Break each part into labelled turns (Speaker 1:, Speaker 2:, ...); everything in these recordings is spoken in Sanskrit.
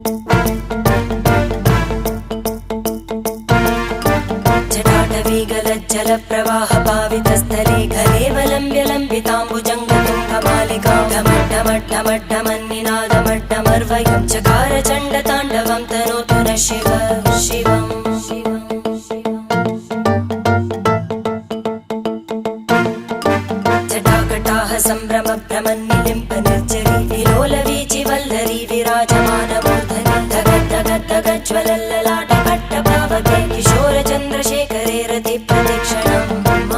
Speaker 1: जटाटवीगलज्जलप्रवाहपावितस्थले घलेवलम्ब्य लम्बिताम्बुजङ्गतुङ्गमालिकां ढमड्ढमड्ढमड्ढमन्निनादमड्ढमर्वयं चकार चण्डताण्डवं तनोतु नः शिव शिवम् जटाकटाह सम्भ्रमभ्रमन्निलिम्ब निर्जरी विलोलवीचि वल्लरी विराजमानमूर्धनि धगद्धगद्धगज्ज्वलल्ललाटकट्टपावके किशोरचन्द्रशेखरे रतिप्रतिक्षणं मम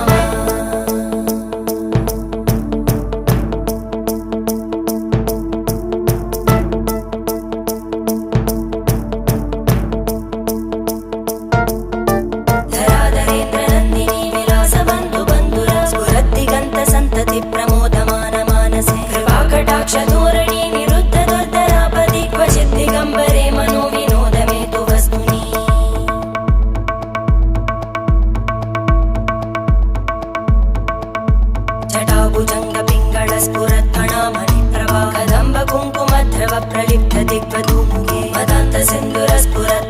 Speaker 1: धराधरेन्द्रनन्दिनी विलासबन्धुबन्धुर स्फुरद्दिगन्तसन्तति प्रमोदमानमानसे कृपाकटाक्षधोरणी निरुद्धदुर्धरापदि क्वचिद्दिगम्बरे मनोविनोदमेतु वस्तुनि जटाभुजङ्गपिङ्गळस्फुरत्फणामणिप्रभा कदम्बकुङ्कुमध्रव प्रलिप्त दिग्वधूमुखे मदान्तसिन्धुरस्फुरत्